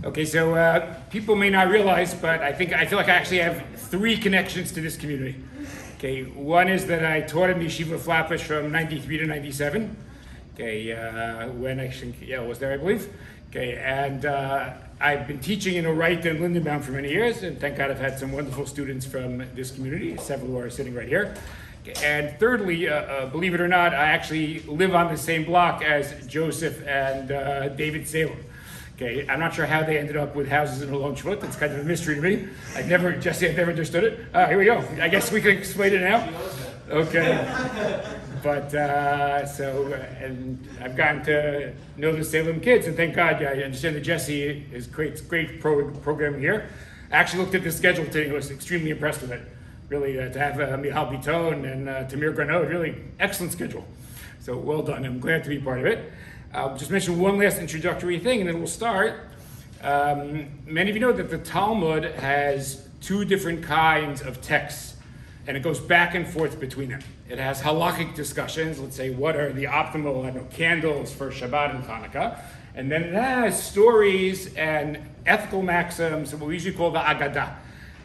Okay, so people may not realize, but I feel like I actually have three connections to this community. Okay, one is that I taught in Yeshiva Flatbush from 93 to 97. Okay, when I think, was there, I believe. Okay, and I've been teaching in Wright and Lindenbaum for many years, and thank God I've had some wonderful students from this community, several who are sitting right here. Okay, and thirdly, believe it or not, I actually live on the same block as Joseph and David Salem. Okay, I'm not sure how they ended up with houses in Alon Shvut. It's kind of a mystery to me. I've never understood it. Here we go. I guess we can explain it now. Okay. But and I've gotten to know the Salem kids, and thank God, I understand that Jesse is great programming here. I actually looked at the schedule today and was extremely impressed with it. Really, to have Mihal Biton and Tamir Granot, really excellent schedule. So well done. I'm glad to be part of it. I'll just mention one last introductory thing and then we'll start. Many of you know that the Talmud has two different kinds of texts and it goes back and forth between them. It has halachic discussions, let's say what are the optimal candles for Shabbat and Hanukkah, and then it has stories and ethical maxims, what we usually call the Agadot.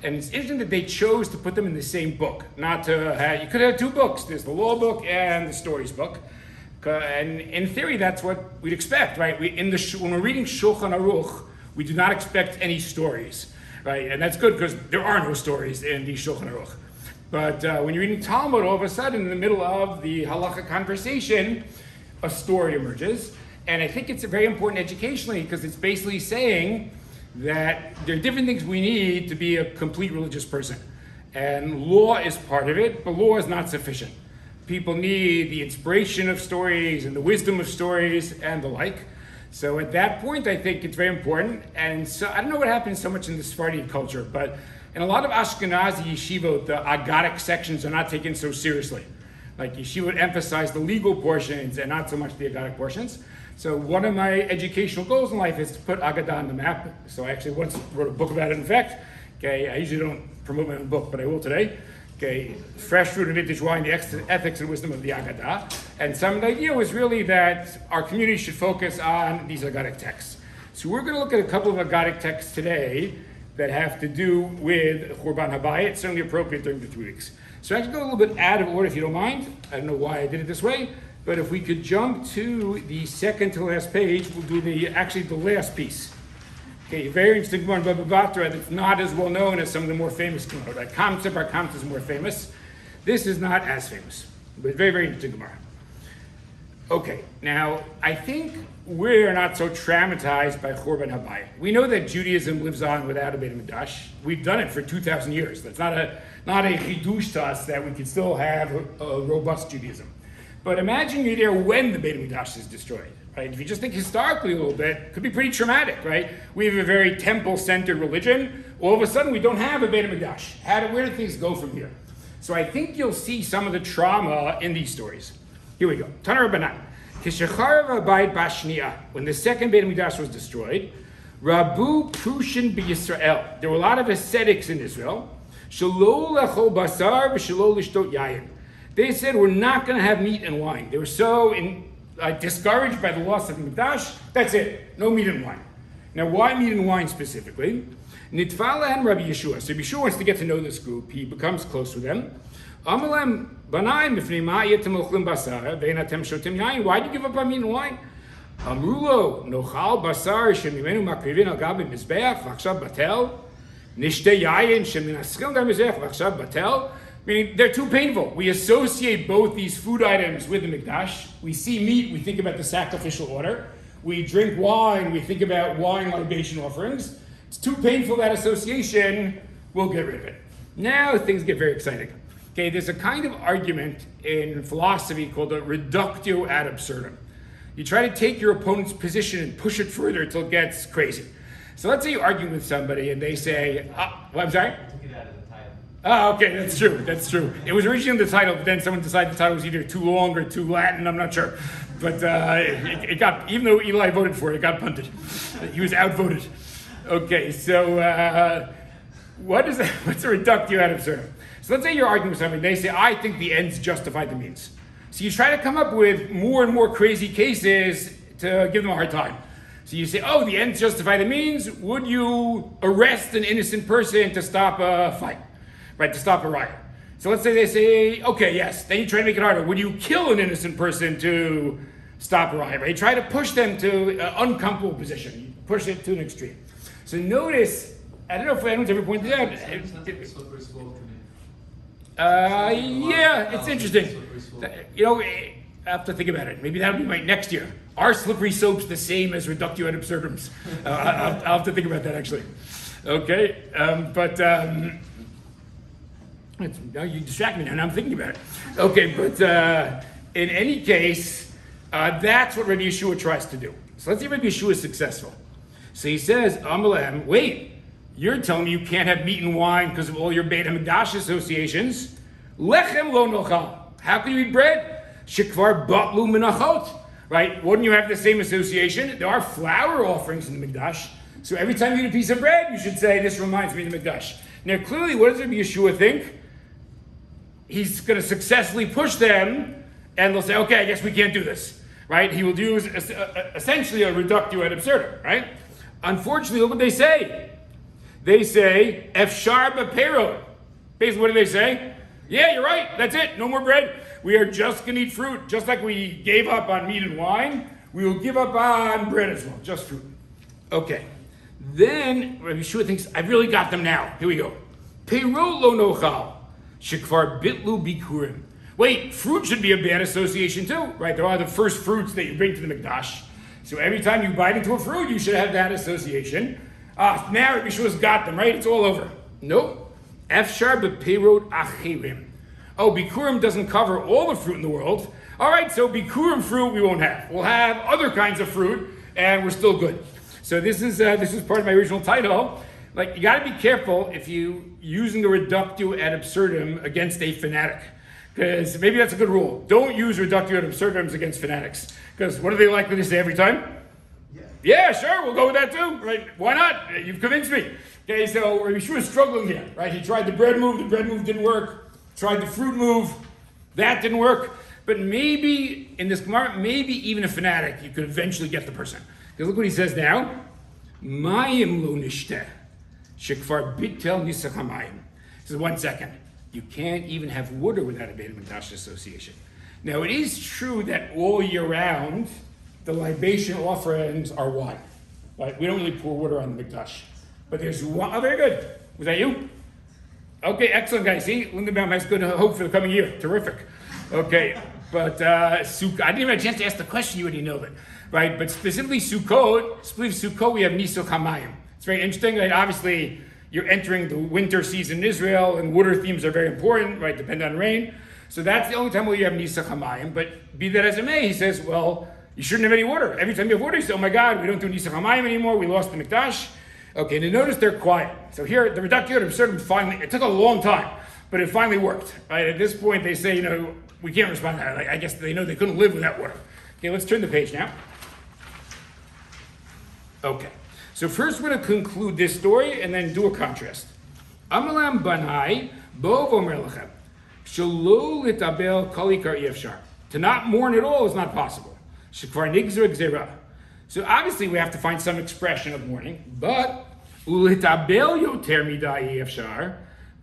And it's interesting that they chose to put them in the same book, not to have, you could have two books, there's the law book and the stories book. And in theory, that's what we'd expect, right? When we're reading Shulchan Aruch, we do not expect any stories, right? And that's good because there are no stories in the Shulchan Aruch. But when you're reading Talmud, all of a sudden, in the middle of the halacha conversation, a story emerges. And I think it's very important educationally because it's basically saying that there are different things we need to be a complete religious person. And law is part of it, but law is not sufficient. People need the inspiration of stories and the wisdom of stories and the like. So at that point, I think it's very important. And so I don't know what happens so much in the Sephardi culture, but in a lot of Ashkenazi yeshivot, the Agadic sections are not taken so seriously. Like yeshivot emphasize the legal portions and not so much the Agadic portions. So one of my educational goals in life is to put Agadot on the map. So I actually once wrote a book about it, in fact. Okay, I usually don't promote my own book, but I will today. Okay, fresh fruit and vintage wine, the ethics and wisdom of the Agadot. And some of the idea was really that our community should focus on these Agadic texts. So we're going to look at a couple of Agadic texts today that have to do with Churban Habayit. It's certainly appropriate during the 3 weeks. So I can go a little bit out of order if you don't mind. I don't know why I did it this way, but if we could jump to the second to last page, we'll do the last piece. Okay, very interesting Gemara in Baba Batra that's not as well known as some of the more famous Gemara. Like Kamsa is more famous. This is not as famous, but very, very interesting Gemara. Okay, now I think we're not so traumatized by Churban Habayit. We know that Judaism lives on without a Beit HaMikdash. We've done it for 2,000 years. That's not a chidush to us that we can still have a robust Judaism. But imagine you're there when the Beit HaMikdash is destroyed. Right? If you just think historically a little bit, it could be pretty traumatic, right? We have a very temple-centered religion. All of a sudden, we don't have a Beit HaMikdash. Where do things go from here? So I think you'll see some of the trauma in these stories. Here we go. Tana Rabbanan. Kishacharav Habayit Bashniya. When the second Beit HaMikdash was destroyed, Rabu Prushin b'Yisrael. There were a lot of ascetics in Israel. Shelo lechol basar v'shelo lishtot yayin. They said, we're not going to have meat and wine. They were so discouraged by the loss of the Mikdash, that's it, no meat and wine. Now, why meat and wine specifically? Nitfala and Rabbi Yeshua. So Yeshua wants to get to know this group. He becomes close with them. Amalem banayim b'fnei ma yetem ochlim basar ve'en atem shotim yayin. Why do you give up on meat and wine? Amrulo nochal basar shemimenu makrivin al gabi mizbeach v'achshav batel nishte yayin sheminaschil da mizbeach v'achshav batel. Meaning they're too painful. We associate both these food items with the Mikdash. We see meat, we think about the sacrificial order. We drink wine, we think about wine libation offerings. It's too painful, that association, we'll get rid of it. Now things get very exciting. Okay, there's a kind of argument in philosophy called a reductio ad absurdum. You try to take your opponent's position and push it further until it gets crazy. So let's say you're arguing with somebody and they say, I'm sorry? Oh, okay, that's true. It was originally the title, but then someone decided the title was either too long or too Latin, I'm not sure. But it got, even though Eli voted for it, it got punted. He was outvoted. Okay, so what's a reductio ad absurdum? So let's say you're arguing with somebody, they say, I think the ends justify the means. So you try to come up with more and more crazy cases to give them a hard time. So you say, oh, the ends justify the means. Would you arrest an innocent person to stop a fight, right? To stop a riot. So let's say they say, okay, yes. Then you try to make it harder. Would you kill an innocent person to stop a riot? Right? You try to push them to an uncomfortable position. You push it to an extreme. So notice, I don't know if anyone's ever pointed out. Yeah, it's interesting. You know, I have to think about it. Maybe that'll be my next year. Are slippery slopes the same as reductio ad absurdums? I'll have to think about that actually. Okay, now you distract me now, and I'm thinking about it. Okay, but in any case, that's what Rabbi Yeshua tries to do. So let's see if Rabbi Yeshua is successful. So he says, Amalem, wait, you're telling me you can't have meat and wine because of all your Beit HaMikdash associations? Lechem lo nochal. How can you eat bread? Shekvar batlu menachot. Right? Wouldn't you have the same association? There are flour offerings in the Mikdash. So every time you eat a piece of bread, you should say, this reminds me of the Mikdash. Now clearly, what does Rabbi Yeshua think? He's going to successfully push them, and they'll say, okay, I guess we can't do this. Right? He will use essentially a reductio ad absurdum. Right? Unfortunately, look what they say. They say, Efshar b'perot. Basically, what do they say? Yeah, you're right. That's it. No more bread. We are just going to eat fruit. Just like we gave up on meat and wine, we will give up on bread as well. Just fruit. Okay. Then Rabbi Yeshua thinks, I've really got them now. Here we go. Perot lo nochal. Shekvar bitlu bikurim. Wait, fruit should be a bad association too, right? There are the first fruits that you bring to the Mikdash. So every time you bite into a fruit, you should have that association. Now Rabbi Yeshua's got them, right? It's all over. Nope. Efshar b'perot achirim. Oh, bikurim doesn't cover all the fruit in the world. All right, so bikurim fruit we won't have. We'll have other kinds of fruit, and we're still good. So this is part of my original title. Like, you got to be careful if you using a reductio ad absurdum against a fanatic, because maybe that's a good rule. Don't use reductio ad absurdums against fanatics, because what are they likely to say every time? Yeah, sure, we'll go with that too, right? Why not? You've convinced me. Okay, so Rabbi Yeshua is struggling here, right? He tried the bread move didn't work. Tried the fruit move, that didn't work. But maybe in this Gemara, maybe even a fanatic, you could eventually get the person. Because look what he says now. Mayim lo nishteh, shekvar bitel nisach hamayim. He says, 1 second. You can't even have water without a Beit HaMikdash association. Now it is true that all year round, the libation offerings are wine. Right? We don't really pour water on the Mikdash. But there's one, oh, very good. Was that you? Okay, excellent, guys. See, Lindenbaum has good hope for the coming year. Terrific. Okay, but I didn't even have a chance to ask the question. You already know it, right? But specifically Sukkot, we have Nisuch Hamayim. It's very interesting. Right? Obviously, you're entering the winter season in Israel, and water themes are very important, right? Depend on rain. So that's the only time where you have Nisuch Hamayim. But be that as it may, he says, well, you shouldn't have any water. Every time you have water, you say, oh my God, we don't do Nisuch Hamayim anymore. We lost the Mikdash. Okay, now notice they're quiet. So here, the reductio ad absurdum finally, it took a long time, but it finally worked. Right? At this point, they say, we can't respond to that. Like, I guess they know they couldn't live without water. Okay, let's turn the page now. Okay, so first we're going to conclude this story and then do a contrast. Amalam banai bo vomer lechem shelo litabel kalikar yefshar. To not mourn at all is not possible. Shekvar nigzer gzera. So obviously we have to find some expression of mourning, but ulitabel yoter midai yefshar.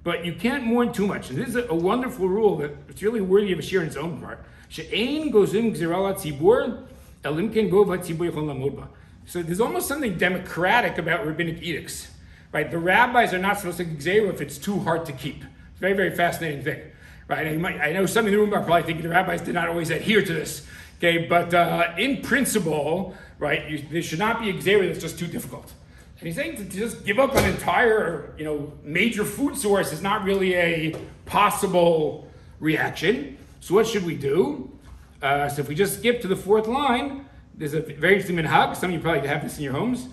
But you can't mourn too much. And this is a wonderful rule that it's really worthy of a share in its own part. She'ein gozim gzera tzibur elimken gov hatzibur yechol lamod ba. So there's almost something democratic about rabbinic edicts, right? The rabbis are not supposed to gzera if it's too hard to keep. It's a very, very fascinating thing, right? I know some in the room are probably thinking the rabbis did not always adhere to this, okay? But in principle, right, there should not be a gzera that's just too difficult. And he's saying to just give up an entire, major food source is not really a possible reaction. So what should we do? So if we just skip to the fourth line, there's a very interesting minhag. Some of you probably have this in your homes.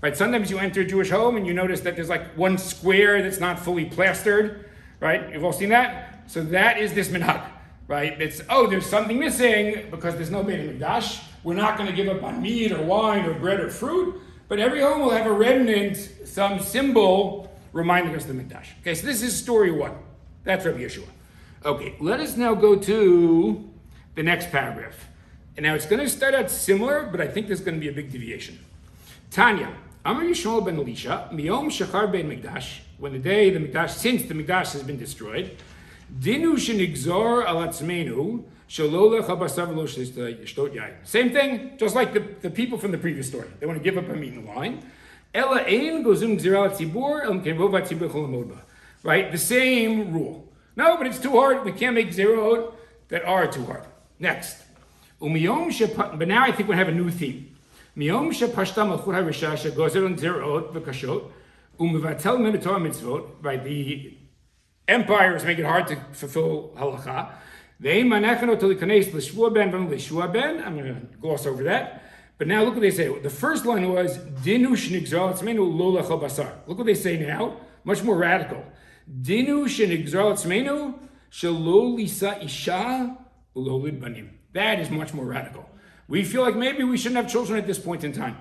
Right, sometimes you enter a Jewish home and you notice that there's like one square that's not fully plastered. Right, you've all seen that? So that is this minhag. Right, it's, there's something missing because there's no Beit HaMikdash. We're not going to give up on meat or wine or bread or fruit, but every home will have a remnant, some symbol reminding us of the Mikdash. Okay, so this is story one. That's Rabbi Yeshua. Okay, let us now go to the next paragraph. And now it's going to start out similar, but I think there's going to be a big deviation. Tanya, Amar Yishmael ben Elisha, Miyom Shachar ben Mikdash, when the day the Mikdash, since the Mikdash has been destroyed, Dinu shenigzor al atzmeinu, shelo lecha basar v'lo shtot yain. Same thing, just like the people from the previous story. They want to give up on meat and wine. Ela ein gozum gzira tzibur el kenvov tzibur cholamodba. Right, the same rule. No, but it's too hard. We can't make zerot that are too hard. Next. But now I think we have a new theme. Miyom shepashta malchut harisha shegozer on zerot v'kashot u'mevatel min Torah mitzvot. Right, the empire is making it hard to fulfill halacha. Ve'im manechano to likanes l'shvua ben v'im l'shvua ben. I'm going to gloss over that. But now look what they say. The first line was dinu shenigzal atzmeinu lo lechol basar. Look what they say now. Much more radical. Dinu shenigzal atzmeinu shelo lisa isha ulo lid banim. That is much more radical. We feel like maybe we shouldn't have children at this point in time.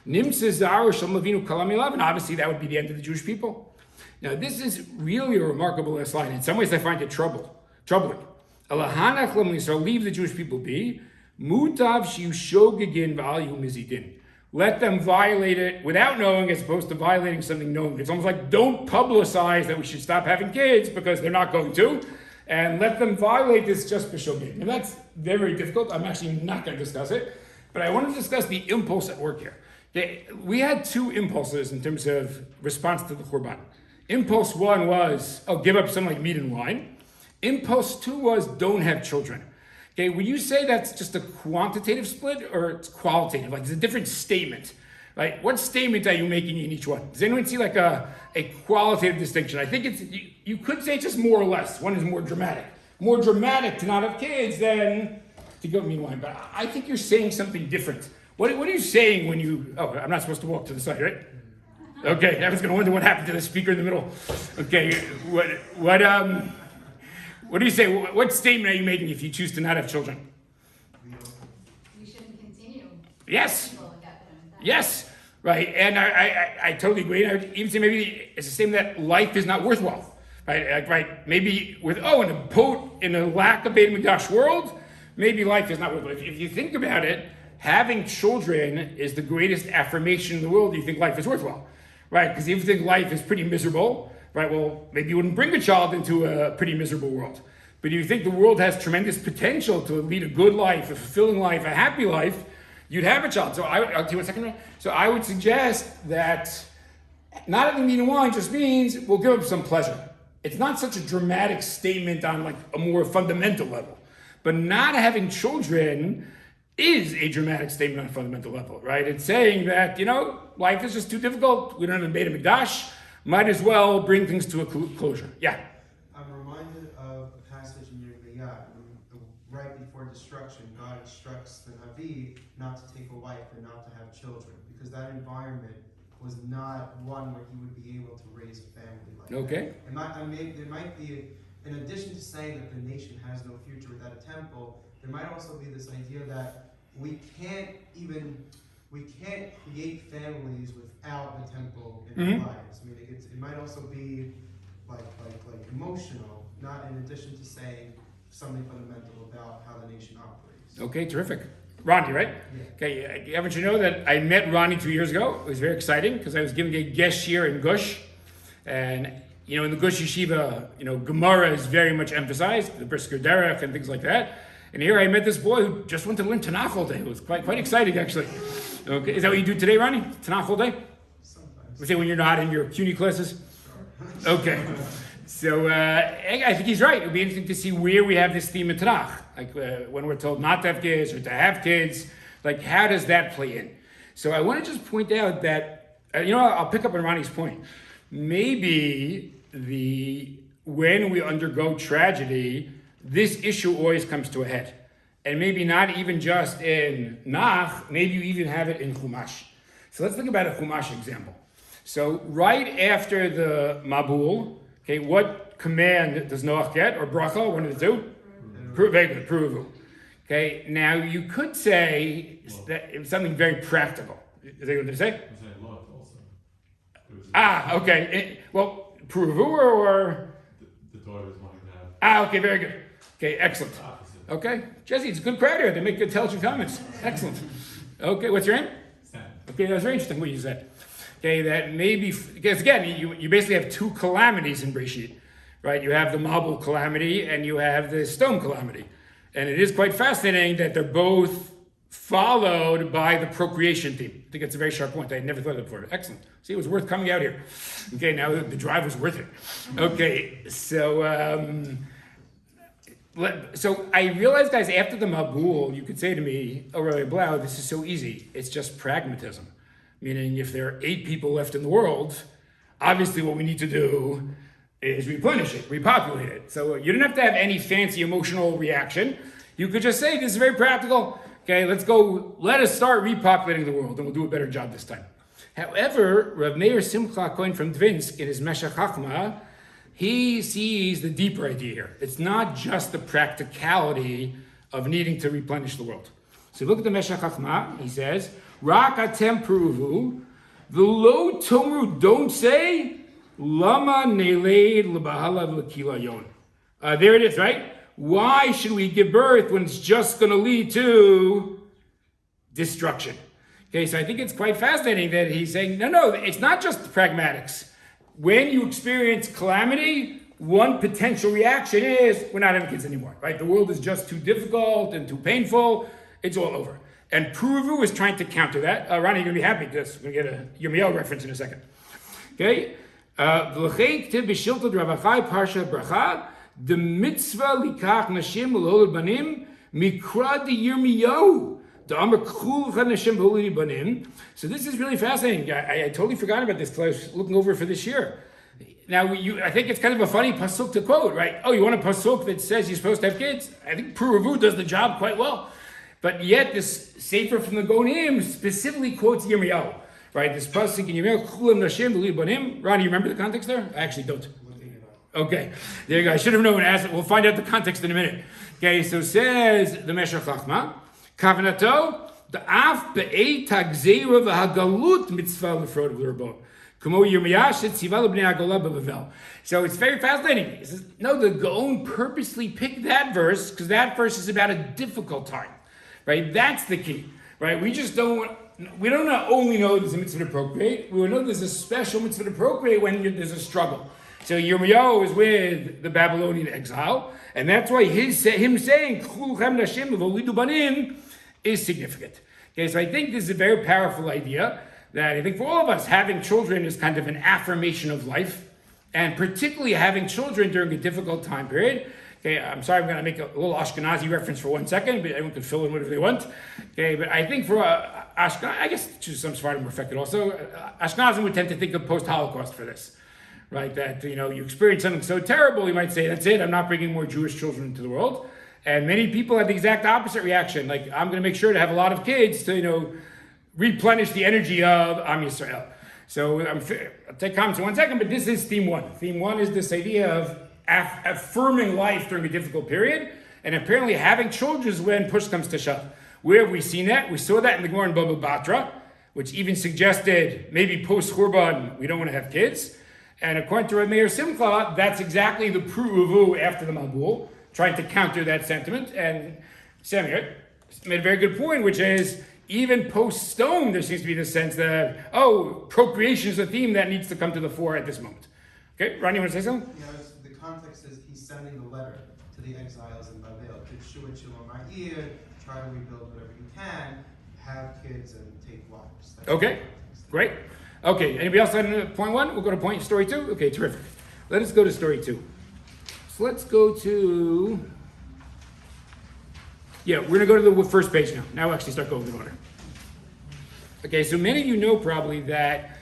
Nim sezar shel mavinu kalam elav, and obviously that would be the end of the Jewish people. Now this is really a remarkable last line. In some ways I find it troubling. Alahanach lam Yisrael, leave the Jewish people be. Mutav shiu shogegin v'al mizidin. Let them violate it without knowing as opposed to violating something known. It's almost like don't publicize that we should stop having kids because they're not going to. And let them violate this just b'shogeg. And that's very, very difficult. I'm actually not going to discuss it. But I want to discuss the impulse at work here. We had two impulses in terms of response to the HaHurban. Impulse one was, give up something like meat and wine. Impulse two was, don't have children. Okay, would you say that's just a quantitative split or it's qualitative? Like it's a different statement. Like what statement are you making in each one? Does anyone see like a qualitative distinction? I think it's, you could say just more or less. One is more dramatic. More dramatic to not have kids than to go meat and wine. But I think you're saying something different. What are you saying when you, I'm not supposed to walk to the side, right? Okay, everyone's going to wonder what happened to the speaker in the middle. Okay, what do you say? What statement are you making if you choose to not have children? We shouldn't continue. Yes. Yes, right, and I totally agree. I would even say maybe it's a statement that life is not worthwhile, right? Right, maybe with in a lack of Beit Mikdash world, maybe life is not worthwhile. If you think about it, having children is the greatest affirmation in the world. You think life is worthwhile, right? Because if you think life is pretty miserable, right? Well, maybe you wouldn't bring a child into a pretty miserable world. But if you think the world has tremendous potential to lead a good life, a fulfilling life, a happy life, you'd have a child. So I'll tell you one second. So I would suggest that not having meat and wine just means we'll give up some pleasure. It's not such a dramatic statement on like a more fundamental level. But not having children is a dramatic statement on a fundamental level, right? It's saying that, life is just too difficult. We don't have a Beit Mikdash. Might as well bring things to a closure. Yeah? I'm reminded of a passage in Yirmiyah, right before destruction, God instructs the Navi not to take a wife and not to have children, because that environment was not one where he would be able to raise a family like okay. that. There might be, in addition to saying that the nation has no future without a temple, there might also be this idea that we can't create families without the temple in our lives. I mean, it might also be like emotional, not in addition to saying something fundamental about how the nation operates. Okay, terrific. Ronnie, right? Yeah. Okay, haven't you know that I met Ronnie 2 years ago? It was very exciting because I was giving a guest year in Gush. And, in the Gush Yeshiva, Gemara is very much emphasized, the Brisker Derech and things like that. And here I met this boy who just went to learn Tanakh all day. It was quite exciting, actually. Okay, is that what you do today, Ronnie? Tanakh all day? Sometimes. We say when you're not in your CUNY classes? Sure. Okay. So I think he's right. It would be interesting to see where we have this theme in Tanakh. Like when we're told not to have kids or to have kids, like how does that play in? So I want to just point out that, I'll pick up on Ronnie's point. Maybe when we undergo tragedy, this issue always comes to a head. And maybe not even just in Nach, maybe you even have it in Chumash. So let's think about a Chumash example. So right after the Mabul, okay, what command does Noach get, or bracha, one of the two? Very good, Peruvu. Okay, now you could say that it's something very practical. Is that what they say? Okay. Peruvu or? The daughters wanting to have. Okay, very good. Okay, excellent. Okay, Jesse, it's a good crowd here. They make good, intelligent comments. Excellent. Okay, what's your name? Sam. Okay, that's very interesting what you said. Okay, that maybe, because again, you basically have two calamities in Breshit, right? You have the Mabul calamity and you have the stone calamity. And it is quite fascinating that they're both followed by the procreation theme. I think it's a very sharp point. I had never thought of it before. Excellent. See, it was worth coming out here. Okay, now the drive was worth it. Okay, so I realized, guys, after the Mabul, you could say to me, oh, Rabbi Blau, this is so easy. It's just pragmatism. Meaning if there are 8 people left in the world, obviously what we need to do is replenish it, repopulate it. So you don't have to have any fancy emotional reaction. You could just say, this is very practical. Okay, let us start repopulating the world, and we'll do a better job this time. However, Rav Meir Simcha Cohen from Dvinsk, in his Meshech Chachma, he sees the deeper idea here. It's not just the practicality of needing to replenish the world. So look at the Meshech Chachma, he says, Rak atem peruvu, v'lo tomru, don't say, lama neleid l'bahalav l'kila yon. There it is, right? Why should we give birth when it's just going to lead to destruction? Okay, so I think it's quite fascinating that he's saying, no, it's not just the pragmatics. When you experience calamity, one potential reaction is, we're not having kids anymore, right? The world is just too difficult and too painful. It's all over. And Puruvu is trying to counter that. Ronnie, you're going to be happy because we're going to get a Yirmiyahu reference in a second. Okay? The mitzvah likach nashim l'olad banim mikra de Yirmiyahu. So this is really fascinating. I totally forgot about this till I was looking over for this year. Now, I think it's kind of a funny pasuk to quote, right? Oh, you want a pasuk that says you're supposed to have kids? I think Puruvu does the job quite well. But yet this Sefer from the Gonim specifically quotes Yirmiyahu, right? This pasuk in Yirmiyahu, Chulam Nashim l'olad banim. Ronnie, you remember the context there? I actually don't. Okay, there you go. I should have known. We'll find out the context in a minute. Okay, so says the Meshech Chachma, Kavanato, the af be'ei tagzeira v'hagalut mitzvah l'frod v'lerbon. Kumo Yirmiyash tziva l'bnei hagolah b'Bavel. So it's very fascinating. It says, no, the Gaon purposely picked that verse because that verse is about a difficult time, right? That's the key, right? We don't only know there's a mitzvah to procreate. We know there's a special mitzvah to procreate when there's a struggle. So Yirmiyahu is with the Babylonian exile, and that's why him saying "Chulchem Nashim v'olidu banim" is significant. Okay, so I think this is a very powerful idea that I think for all of us, having children is kind of an affirmation of life, and particularly having children during a difficult time period. Okay, I'm sorry, I'm going to make a little Ashkenazi reference for 1 second, but everyone can fill in whatever they want. Okay, but I think for Ashkenaz, I guess to some Sephardim were affected also, Ashkenazim would tend to think of post-Holocaust for this. Right, that you experience something so terrible, you might say, that's it, I'm not bringing more Jewish children into the world. And many people have the exact opposite reaction, like, I'm going to make sure to have a lot of kids to, replenish the energy of Am Yisrael. So I'll take comments in 1 second, but this is theme 1. Theme 1 is this idea of affirming life during a difficult period, and apparently having children is when push comes to shove. Where have we seen that? We saw that in the Gemara in Baba Batra, which even suggested maybe post-Hurban we don't want to have kids. And according to Rav Meir Simcha, that's exactly the Puruvu after the Mabul, trying to counter that sentiment. And Samuel made a very good point, which is even post-Stone, there seems to be this sense that, procreation is a theme that needs to come to the fore at this moment. Okay, Ronnie, you want to say something? Yeah, the context is he's sending the letter to the exiles in Babel. Try to rebuild whatever you can, have kids, and take wives. That's okay, great. Okay, anybody else on point 1? We'll go to point story 2. Okay, terrific. Let us go to story 2. So let's go to, we're going to go to the first page now. Now we'll actually start going in order. Okay, so many of you know probably that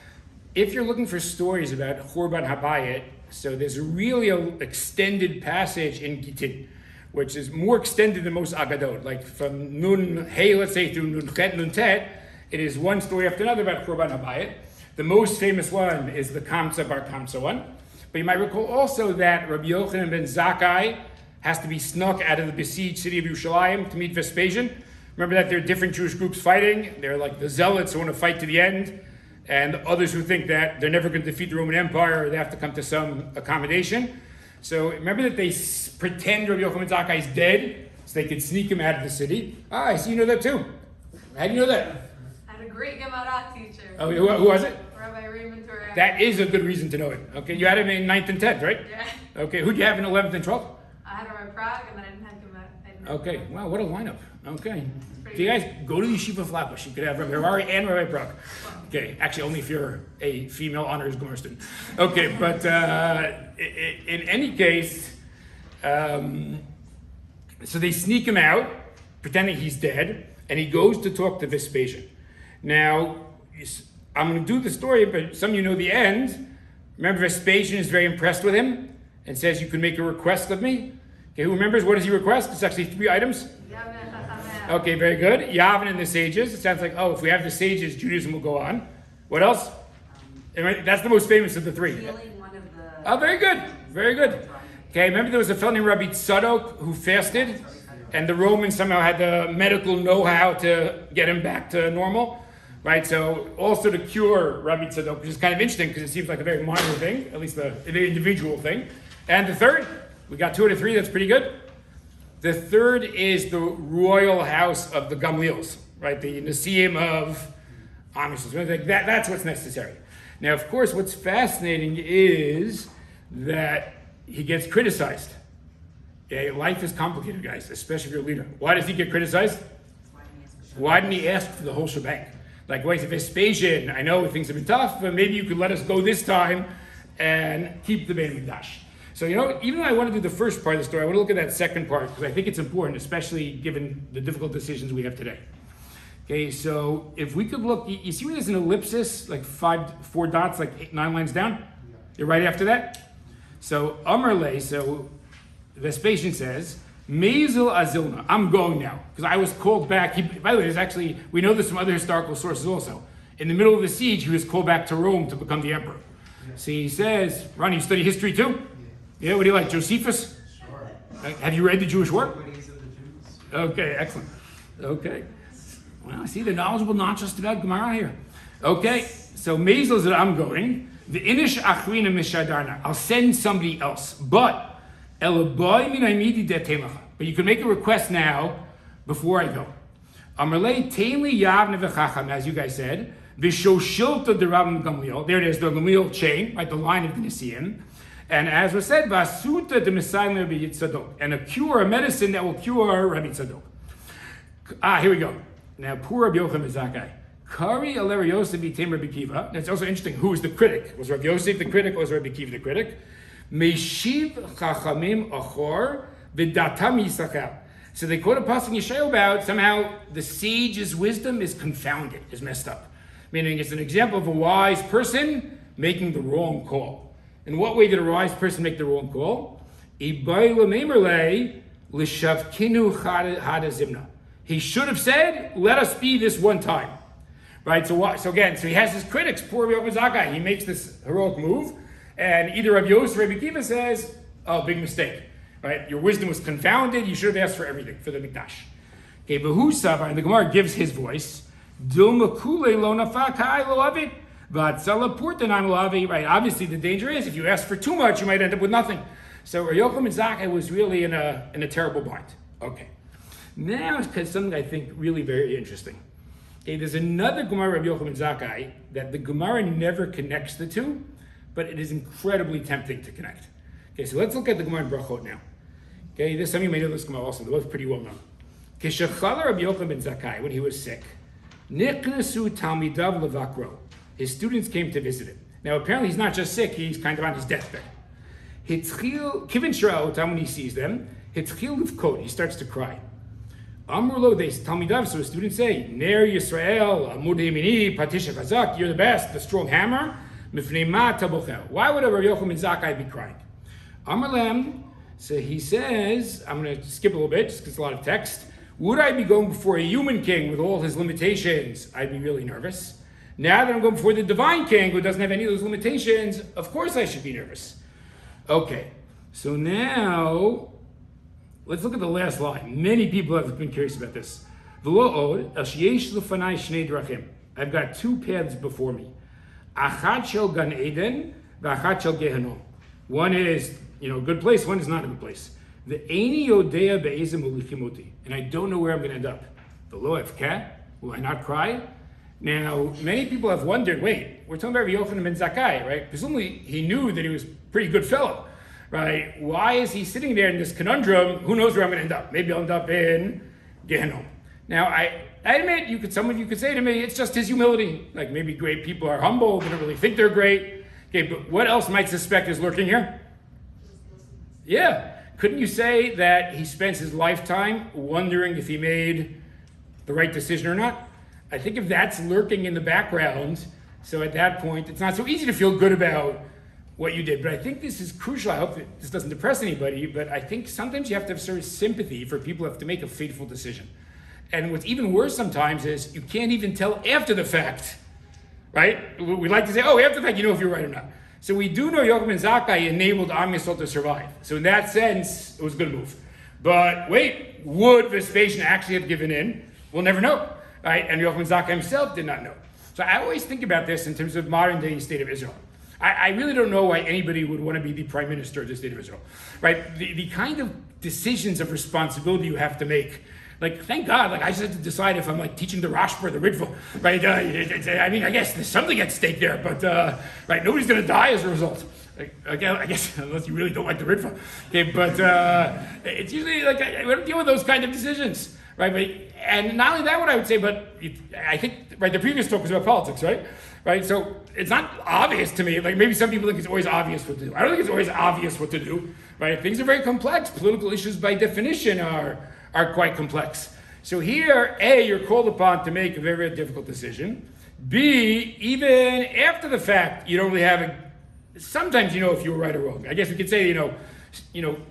if you're looking for stories about Hurban Habayit, so there's really an extended passage in Gittin, which is more extended than most Agadot. Like from Nun Hey, let's say, through Nun Chet, Nun Tet, it is one story after another about Hurban Habayit. The most famous one is the Kamsa Bar Kamsa one. But you might recall also that Rabbi Yochanan ben Zakkai has to be snuck out of the besieged city of Yerushalayim to meet Vespasian. Remember that there are different Jewish groups fighting. They're like the Zealots who want to fight to the end, and others who think that they're never going to defeat the Roman Empire or they have to come to some accommodation. So remember that they pretend Rabbi Yochanan ben Zakkai is dead so they could sneak him out of the city. Ah, I see you know that too. How do you know that? I had a great Gemara teacher. Oh, who was it? Rabbi Raymond Torah. That is a good reason to know it. Okay, you had him in 9th and 10th, right? Yeah. Okay, who'd you have in 11th and 12th? I had Rabbi Prague and then I didn't have Gemara. Okay, wow, what a lineup. Okay. pretty So you guys go to the Yeshiva Flatbush. You could have Rabbi Harari and Rabbi Prague. Okay, actually only if you're a female honors Gemara student. Okay, but in any case, so they sneak him out, pretending he's dead, and he goes to talk to Vespasian. Now, I'm going to do the story, but some of you know the end. Remember, Vespasian is very impressed with him and says, you can make a request of me. Okay, who remembers? What does he request? It's actually 3 items. Okay, very good. Yavin and the sages. It sounds like, oh, if we have the sages, Judaism will go on. What else? That's the most famous of the 3. Healing one of the... Oh, very good. Very good. Okay, remember there was a fellow named Rabbi Tzadok who fasted, and the Romans somehow had the medical know-how to get him back to normal, right? So also to cure Rabbi Tzadok, which is kind of interesting because it seems like a very minor thing, at least the individual thing. And the third, we got 2 out of 3, that's pretty good. The third is the royal house of the Gamliels, right? The Nasiim of Amish. That's what's necessary. Now, of course, what's fascinating is that he gets criticized. Okay, life is complicated, guys, especially if you're a leader. Why does he get criticized? Why didn't he ask for the whole shebang? Like, wait, Vespasian, I know things have been tough, but maybe you could let us go this time and keep the Beit Mikdash. So, even though I want to do the first part of the story, I want to look at that second part because I think it's important, especially given the difficult decisions we have today. Okay, so if we could look, you see where there's an ellipsis, like 4 dots, like 9 lines down? You're right after that? So, Amarle, so Vespasian says, Mezel Azilna, I'm going now, because I was called back. By the way, we know this from other historical sources also. In the middle of the siege, he was called back to Rome to become the emperor. So he says, Ron, you study history too? Yeah, what do you like, Josephus? Sure. Have you read the Jewish work? Ways of the Jews. Okay, excellent. Okay. Well, I see they're knowledgeable not just about Gemara here. Okay, so Mezel said, I'm going. The Inish Achrina Mishadarna. I'll send somebody else. But you can make a request now before I go. Amarle Tainli Yavne V'chacham, as you guys said. V'shoshilta de Rabbi Gamliel. There it is, the Gamliel chain, right, the line of the Nisiim. And as was said, Vasuta de Messiah Rabbi Tzadok. And a medicine that will cure Rabbi Tzadok. Here we go. Now, poor Rabbi Yochanan Zakkai. Kari Aler Yosef Yitem Rabbi Kiva. That's also interesting. Who was the critic? Was Rabbi Yosef the critic or was Rabbi Kiva the critic? Meshiv Chachamim Achor V'datam Yisachel. So they quote a pasuk in Yeshayahu about somehow the sage's wisdom is confounded, is messed up. Meaning it's an example of a wise person making the wrong call. In what way did a wise person make the wrong call? He should have said, let us be this one time. Right, so he has his critics, poor Rabbi Zakkai. He makes this heroic move, and either Rabbi Yosef or Rabbi Kiva says, oh, big mistake. Right, your wisdom was confounded, you should have asked for everything, for the Mikdash. Okay, but who Savar, and the Gemara gives his voice, right, obviously the danger is, if you ask for too much, you might end up with nothing. So Rabbi Yochanan Zakkai was really in a terrible bind. Okay, now it's something I think really very interesting. Okay, there's another Gemara Rabbi Yochanan Zakkai that the Gemara never connects the two, but it is incredibly tempting to connect. Okay, so let's look at the Gemara in Brachot now. Okay, some of you may know this Gemara also, they're both pretty well known. Keshachala Rabbi Yochanan Zakkai, when he was sick, Niknasu Talmidav Levakro. His students came to visit him. Now apparently he's not just sick, he's kind of on his deathbed. Hitzchil, Kivin Shira'otam, when he sees them, Hitzchil Livkot, he starts to cry. Amrulo, they Talmidav, so his students say, Ner Yisrael, Amud Yemini, Patish Chazak, you're the best, the strong hammer. Mifnei ma tabochel. Why would a Rabbi Yochanan Zakkai be crying? Amalem, so he says, I'm going to skip a little bit, just because it's a lot of text. Would I be going before a human king with all his limitations? I'd be really nervous. Now that I'm going before the divine king who doesn't have any of those limitations, of course I should be nervous. Okay, so now, let's look at the last line. Many people have been curious about this. I've got 2 paths before me. Achat shel Gan Eden, v'achat shel Gehenom. One is, a good place, one is not a good place. The Eini Yodea Be'ezem Ulichimoti, and I don't know where I'm going to end up. The Lo Evkeh, will I not cry? Now, many people have wondered, wait, we're talking about Rabbi Yochanan ben Zakkai, right? Presumably, he knew that he was a pretty good fellow, right? Why is he sitting there in this conundrum? Who knows where I'm going to end up? Maybe I'll end up in Gehenna. Now, I admit, some of you could say to me, it's just his humility. Like, maybe great people are humble, they don't really think they're great. Okay, but what else might suspect is lurking here? Yeah. Couldn't you say that he spends his lifetime wondering if he made the right decision or not? I think if that's lurking in the background, so at that point, it's not so easy to feel good about what you did. But I think this is crucial. I hope that this doesn't depress anybody, but I think sometimes you have to have sort of sympathy for people who have to make a fateful decision. And what's even worse sometimes is you can't even tell after the fact, right? We like to say, oh, after the fact, you know if you're right or not. So we do know Yochanan ben Zakkai enabled Am Yisrael to survive. So in that sense, it was a good move. But wait, would Vespasian actually have given in? We'll never know, right? And Yochanan ben Zakkai himself did not know. So I always think about this in terms of modern day state of Israel. I really don't know why anybody would want to be the prime minister of the state of Israel, right? The kind of decisions of responsibility you have to make. Like, thank God, like I just have to decide if I'm like teaching the Rashba or the Ritva, right? I mean, I guess there's something at stake there, but right, nobody's going to die as a result. Like, I guess unless you really don't like the Ritva. Okay, but it's usually like we don't deal with those kind of decisions, right? But, and not only that, what I would say, but I think right, the previous talk was about politics, right? Right, so it's not obvious to me. Like maybe some people think it's always obvious what to do. I don't think it's always obvious what to do. Right, things are very complex. Political issues, by definition, are quite complex. So here, A, you're called upon to make a very, very difficult decision. B, even after the fact, you don't really have sometimes you know if you were right or wrong. I guess we could say,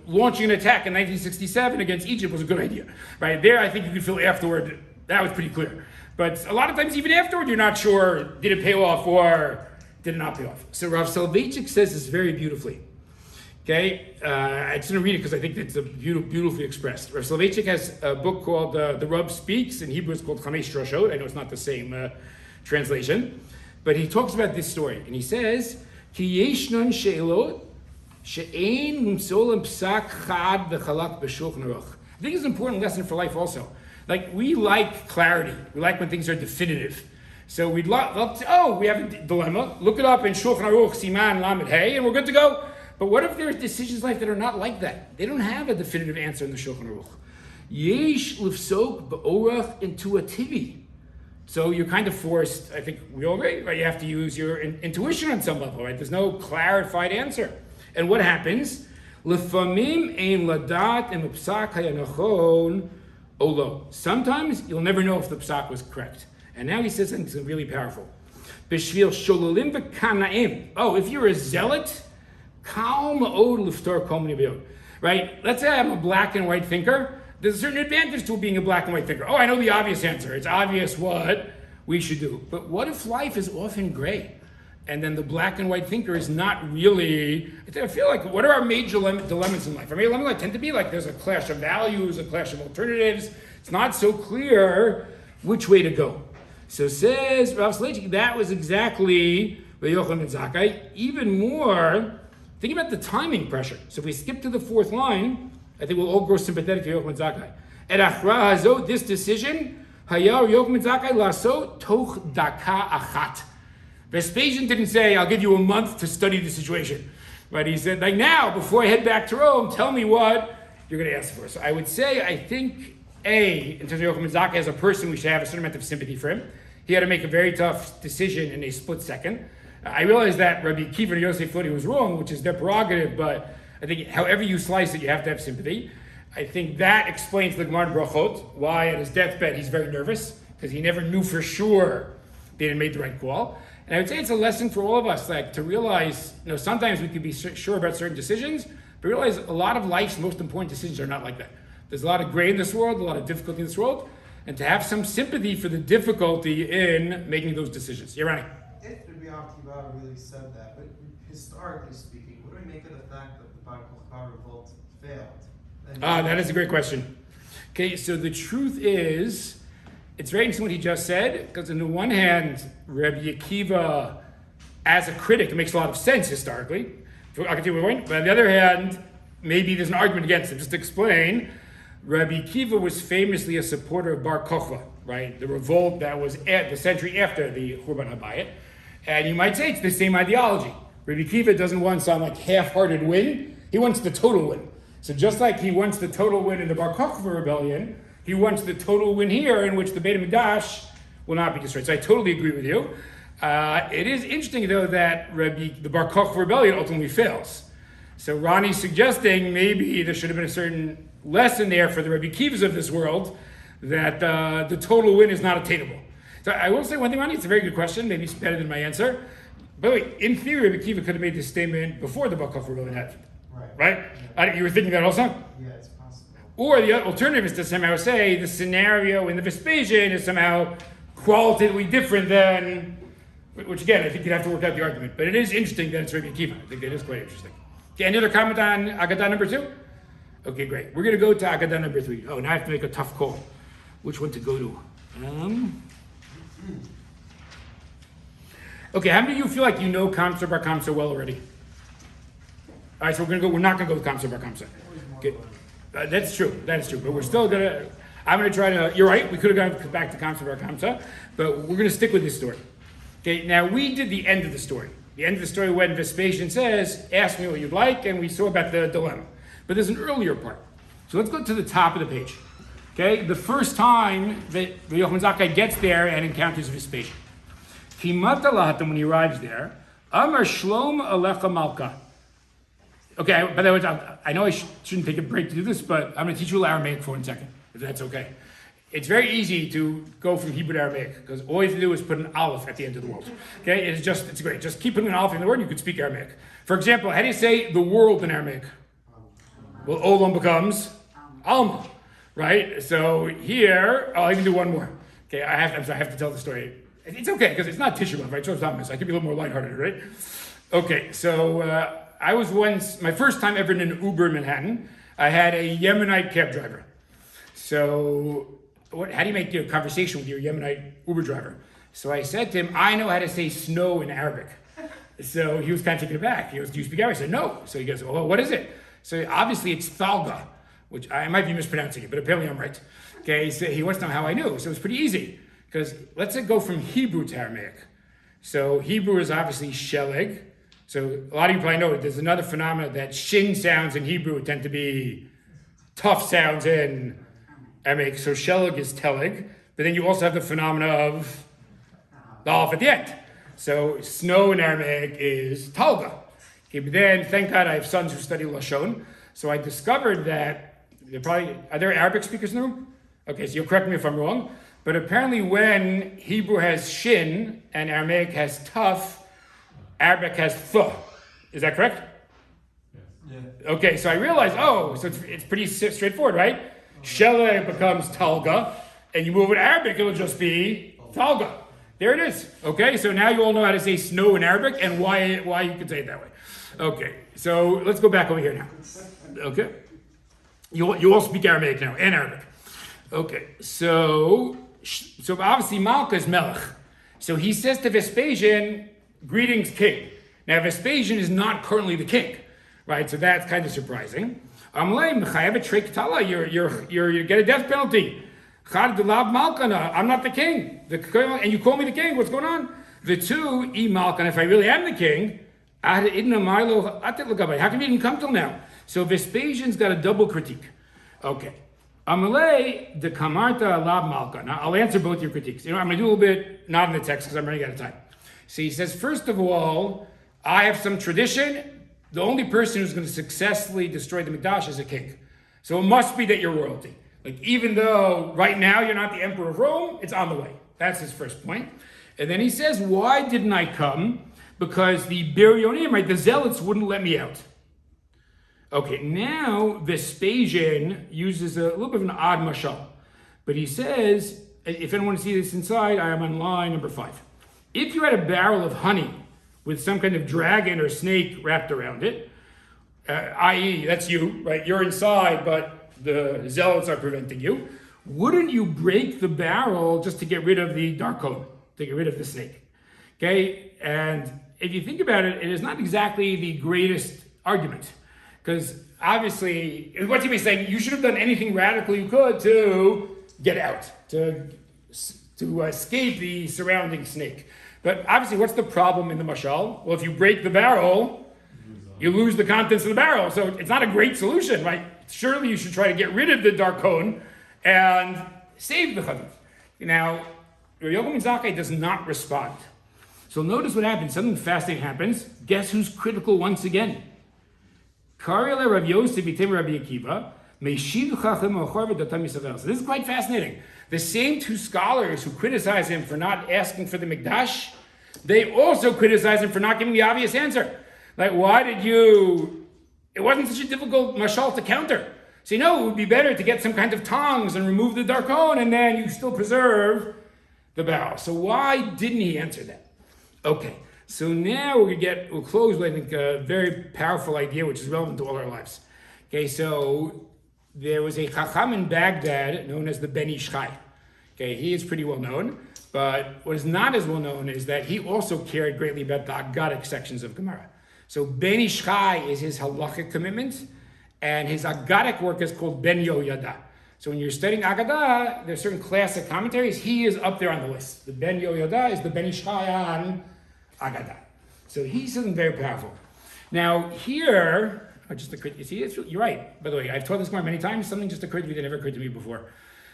launching an attack in 1967 against Egypt was a good idea. Right, there I think you could feel afterward, that was pretty clear. But a lot of times, even afterward, you're not sure, did it pay off or did it not pay off? So Rav Soloveitchik says this very beautifully. Okay, I just going to read it because I think it's beautifully expressed. Rav Soloveitchik has a book called The Rub Speaks. In Hebrew, it's called Chamesh Roshot. I know it's not the same translation. But he talks about this story. And he says, Ki yeshnon she'elot she'ein mumsolam psak chad v'chalak b'shulchan aruch. I think it's an important lesson for life also. Like, we like clarity. We like when things are definitive. So we'd love to, we have a dilemma. Look it up in Shulchan Aruch, Siman, Lamed, Hey, and we're good to go. But what if there's decisions in life that are not like that? They don't have a definitive answer in the Shulchan Aruch. Yesh lifsok ba'orach intuitivity. So you're kind of forced, I think we all agree, right? You have to use your intuition on some level, right? There's no clarified answer. And what happens? Lefamim ein ladat im psak hayanachon olo. Sometimes you'll never know if the psak was correct. And now he says something really powerful. B'shvil shololim v'kanaim. Oh, if you're a zealot, kal ma'od liftor kol mini b'yod. Right? Let's say I'm a black and white thinker. There's a certain advantage to being a black and white thinker. Oh, I know the obvious answer. It's obvious what we should do. But what if life is often gray? And then the black and white thinker is not really, I feel like, what are our major dilemmas in life? Our major dilemmas tend to be like there's a clash of values, a clash of alternatives. It's not so clear which way to go. So says Rav Soloveitchik, that was exactly Rabbi Yochanan ben Zakkai. Even more, think about the timing pressure. So if we skip to the fourth line, I think we'll all grow sympathetic to Yochanan ben Zakkai. Et achra hazot, this decision, hayar Yochanan ben Zakkai laso toch daka achat. Vespasian didn't say, I'll give you a month to study the situation. But he said, like now, before I head back to Rome, tell me what you're going to ask for. So I would say, I think, in terms of Yochanan ben Zakkai as a person, we should have a certain amount of sympathy for him. He had to make a very tough decision in a split second. I realize that Rabbi Akiva and Yosef thought he was wrong, which is their prerogative, but I think however you slice it, you have to have sympathy. I think that explains the Gemara in Brachot, why at his deathbed he's very nervous, because he never knew for sure they had made the right call. And I would say it's a lesson for all of us, like to realize, sometimes we can be sure about certain decisions, but realize a lot of life's most important decisions are not like that. There's a lot of gray in this world, a lot of difficulty in this world, and to have some sympathy for the difficulty in making those decisions. Yeah, Ronnie? If Rabbi Akiva really said that, but historically speaking, what do we make of the fact that the Bar Kokhba revolt failed? That is a great question. Okay, so the truth is, it's very interesting what he just said, because on the one hand, Rabbi Akiva, as a critic, it makes a lot of sense historically. But on the other hand, maybe there's an argument against it. Just to explain, Rabbi Kiva was famously a supporter of Bar Kochba, right? The revolt that was at the century after the HaHurban Habayit. And you might say it's the same ideology. Rabbi Kiva doesn't want some like half-hearted win. He wants the total win. So just like he wants the total win in the Bar Kochba rebellion, he wants the total win here in which the Beit HaMikdash will not be destroyed. So I totally agree with you. It is interesting though that the Bar Kochba rebellion ultimately fails. So Ronnie's suggesting maybe there should have been a certain lesson there for the Rabbi Kivas of this world that the total win is not attainable. So I will say one thing, Ronnie, it's a very good question. Maybe it's better than my answer. By the way, in theory, Rabbi Kiva could have made this statement before the Bar Kochba rebellion happened. Right? You were thinking that also? Yeah, it's possible. Or the alternative is to somehow say the scenario in the Vespasian is somehow qualitatively different than, which again, I think you'd have to work out the argument. But it is interesting that it's Rabbi Kiva. I think it is quite interesting. Okay, any other comment on Agadot number 2? Okay, great. We're going to go to Agadot number 3. Oh, now I have to make a tough call. Which one to go to? Okay, how many of you feel like you know Kamsa Bar Kamsa well already? All right, so we're not going to go with Kamsa Bar Kamsa. Okay. That's true, but we're still I'm going to try to, you're right, we could have gone back to Kamsa Bar Kamsa, but we're going to stick with this story. Okay, now we did the end of the story. The end of the story when Vespasian says, ask me what you'd like, and we saw about the dilemma. But there's an earlier part. So let's go to the top of the page. Okay, the first time that Yochanan Zakkai gets there and encounters Vespasian. Kimata lahatam, when he arrives there, Amar Shlom Alecha Malka. Okay, by the way, I know I shouldn't take a break to do this, but I'm going to teach you Aramaic for 1 second, if that's okay. It's very easy to go from Hebrew to Aramaic, because all you have to do is put an aleph at the end of the word. Okay, it's great. Just keep putting an aleph in the word, you can speak Aramaic. For example, how do you say the world in Aramaic? Well, Olam becomes Alma, right? So here, I'll even do one more. Okay, I have to tell the story. It's okay, because it's not Tisha B'Av, right? So it's not this. I can be a little more lighthearted, right? Okay, so I was once, my first time ever in an Uber in Manhattan, I had a Yemenite cab driver. So how do you make your conversation with your Yemenite Uber driver? So I said to him, I know how to say snow in Arabic. So he was kind of taken aback. He goes, do you speak Arabic? I said, no. So he goes, well, what is it? So obviously it's thalga, which I might be mispronouncing it, but apparently I'm right. Okay, so he wants to know how I knew. So it's pretty easy, because let's say go from Hebrew to Aramaic. So Hebrew is obviously sheleg. So a lot of you probably know that there's another phenomenon that shin sounds in Hebrew tend to be tough sounds in Aramaic. So sheleg is teleg, but then you also have the phenomena of the aleph at the end. So snow in Aramaic is talga. Okay, but then, thank God, I have sons who study Lashon. So I discovered that are there Arabic speakers in the room? Okay, so you'll correct me if I'm wrong. But apparently when Hebrew has shin and Aramaic has tough, Arabic has th. Is that correct? Yeah. Okay, so I realized, so it's pretty straightforward, right? Shele becomes talga, and you move it to Arabic, it'll just be talga. There it is. Okay, so now you all know how to say snow in Arabic and why you can say it that way. Okay, so let's go back over here now. Okay, you all speak Aramaic now and Arabic. Okay, so obviously Malka is Melech. So he says to Vespasian, greetings, king. Now Vespasian is not currently the king, right? So that's kind of surprising. You get a death penalty. I'm not the king. And you call me the king. What's going on? The two, and if I really am the king, how come you didn't come till now? So Vespasian's got a double critique. Okay. Amalei de kamarta lab malka. Now I'll answer both your critiques. I'm going to do a little bit not in the text because I'm running out of time. So he says, first of all, I have some tradition. The only person who's going to successfully destroy the Mikdash is a king. So it must be that you're royalty. Like, even though right now you're not the emperor of Rome, it's on the way. That's his first point. And then he says, why didn't I come? Because the Biryonim, right, the zealots wouldn't let me out. Okay, now Vespasian uses a little bit of an odd mashal. But he says, if anyone wants to see this inside, I am on line number 5. If you had a barrel of honey with some kind of dragon or snake wrapped around it, i.e., that's you, right? You're inside, but the zealots are preventing you. Wouldn't you break the barrel just to get rid of the darkon, to get rid of the snake? Okay, and if you think about it, it is not exactly the greatest argument, because obviously, what's he saying? You should have done anything radical you could to get out, to escape the surrounding snake. But obviously, what's the problem in the mashal? Well, if you break the barrel, you lose the contents of the barrel. So it's not a great solution, right? Surely you should try to get rid of the darkon and save the chadif. Now, Rabbi Yochanan ben Zakkai does not respond. So notice what happens. Something fascinating happens. Guess who's critical once again? Karele Rav Yosef b'tem Rabbi Akiva. So this is quite fascinating. The same two scholars who criticize him for not asking for the Mikdash, they also criticize him for not giving the obvious answer. Like, why did you... It wasn't such a difficult mashal to counter. So it would be better to get some kind of tongs and remove the darkon, and then you still preserve the barrel. So why didn't he answer that? Okay, so now we'll close with, I think, a very powerful idea which is relevant to all our lives. Okay, so there was a Chacham in Baghdad known as the Ben Ish Chai. Okay, he is pretty well known, but what is not as well known is that he also cared greatly about the Agadot sections of Gemara. So Ben Ish Chai is his halachic commitment, and his Agadot work is called Ben Yoyada. So when you're studying Agadot, there's certain classic commentaries. He is up there on the list. The Ben Yoyada is the Ben Ish Chai on Agadot. So he's something very powerful. Now here, you're right. By the way, I've taught this Gemara many times. Something just occurred to me that never occurred to me before,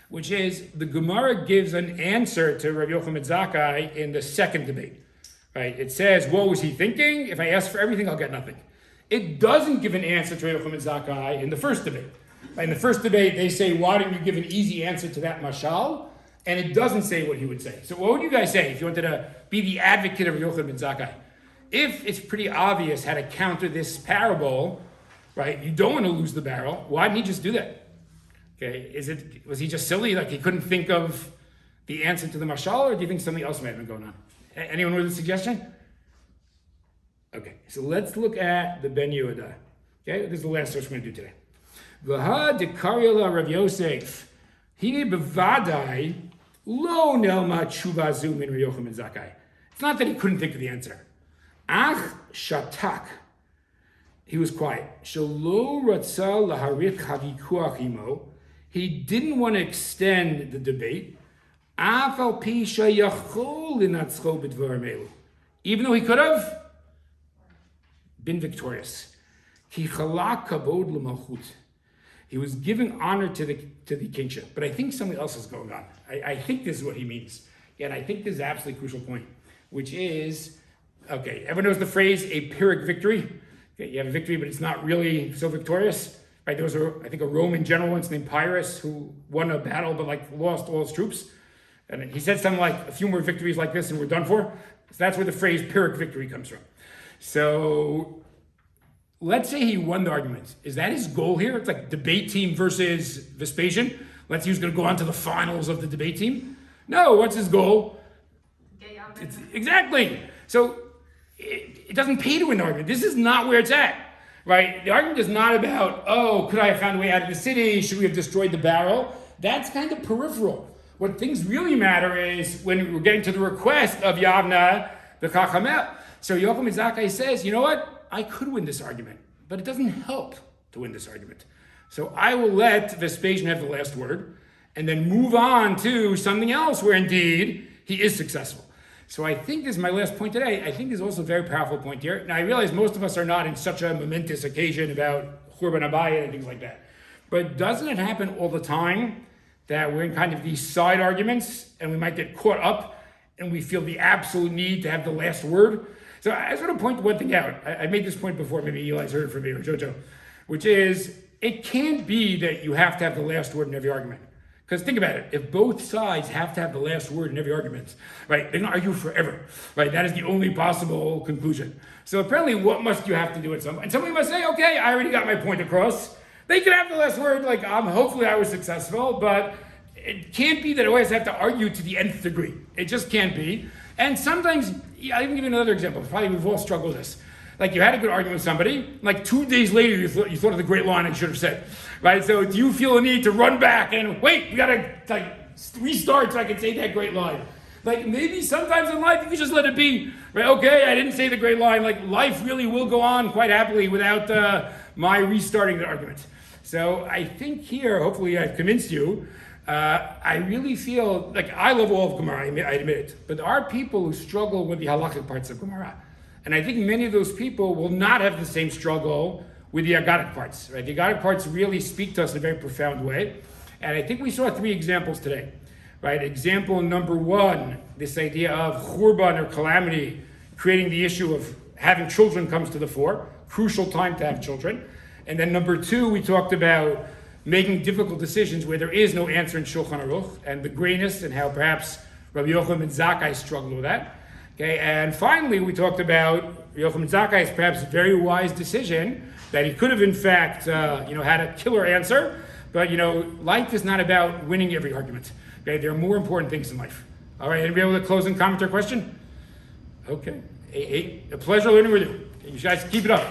which is the Gemara gives an answer to Rabbi Yochanan ben Zakkai in the second debate. Right? It says, what was he thinking? If I ask for everything, I'll get nothing. It doesn't give an answer to Rabbi Yochanan ben Zakkai in the first debate. Right? In the first debate, they say, why didn't you give an easy answer to that mashal? And it doesn't say what he would say. So what would you guys say if you wanted to be the advocate of Rabbi Yochanan ben Zakkai? If it's pretty obvious how to counter this parable, right? You don't want to lose the barrel. Why didn't he just do that? Okay, was he just silly, like he couldn't think of the answer to the mashal, or do you think something else might have been going on? Anyone with a suggestion? Okay, so let's look at the Ben Yehuda. Okay, this is the last source we're going to do today. V'ha dekaryola Rav Yosef hine bevadai lo nelma tshuva zu min Rabbi Yochanan ben Zakkai. It's not that he couldn't think of the answer. Ach shatak. He was quiet. Shelo ratzah laharik havikuach imo. He didn't want to extend the debate. Even though he could have been victorious. He was giving honor to the kingship. But I think something else is going on. I think this is what he means. And I think this is an absolutely crucial point, which is, okay, everyone knows the phrase, a Pyrrhic victory. Okay, you have a victory, but it's not really so victorious. Right, there was, I think, a Roman general once named Pyrrhus who won a battle, but lost all his troops. And he said something like, a few more victories like this and we're done for. So that's where the phrase Pyrrhic victory comes from. So let's say he won the argument. Is that his goal here? It's like debate team versus Vespasian. Let's say he's going to go on to the finals of the debate team. No, what's his goal? Exactly. So it doesn't pay to win the argument. This is not where it's at. Right? The argument is not about, could I have found a way out of the city? Should we have destroyed the barrel? That's kind of peripheral. What things really matter is when we're getting to the request of Yavna, the Chachamel. So Yochanan ben Zakkai says, you know what? I could win this argument, but it doesn't help to win this argument. So I will let Vespasian have the last word and then move on to something else where indeed he is successful. So I think this is my last point today. I think there's also a very powerful point here. Now I realize most of us are not in such a momentous occasion about HaHurban Abayit and things like that. But doesn't it happen all the time that we're in kind of these side arguments and we might get caught up and we feel the absolute need to have the last word? So I just want to point one thing out. I made this point before, maybe Eli's heard it from me or Jojo, which is it can't be that you have to have the last word in every argument. Because think about it, if both sides have to have the last word in every argument, right, they're going to argue forever, right? That is the only possible conclusion. So apparently what must you have to do at some point? And somebody must say, okay, I already got my point across. They can have the last word, like hopefully I was successful, but it can't be that I always have to argue to the nth degree. It just can't be. And sometimes, I'll even give you another example. Probably we've all struggled with this. Like you had a good argument with somebody, like 2 days later you thought of the great line I should have said, right? So do you feel a need to run back and wait, we gotta restart so I can say that great line? Like maybe sometimes in life you can just let it be, right? Okay, I didn't say the great line. Like life really will go on quite happily without my restarting the argument. So I think here, hopefully I've convinced you, I really feel like I love all of Gemara, I admit it, but there are people who struggle with the halakhic parts of Gemara. And I think many of those people will not have the same struggle with the Agadot parts, right? The Agadot parts really speak to us in a very profound way. And I think we saw 3 examples today, right? Example number 1, this idea of HaHurban or calamity, creating the issue of having children comes to the fore, crucial time to have children. And then number 2, we talked about making difficult decisions where there is no answer in Shulchan Aruch, and the grayness and how perhaps Rabbi Yochanan and Zakkai struggled with that. Okay, and finally we talked about Rabbi Yochanan and Zakkai's perhaps very wise decision that he could have in fact had a killer answer, but life is not about winning every argument. Okay, there are more important things in life. All right, anybody able to close and comment or question? Okay, a pleasure learning with you. You guys keep it up.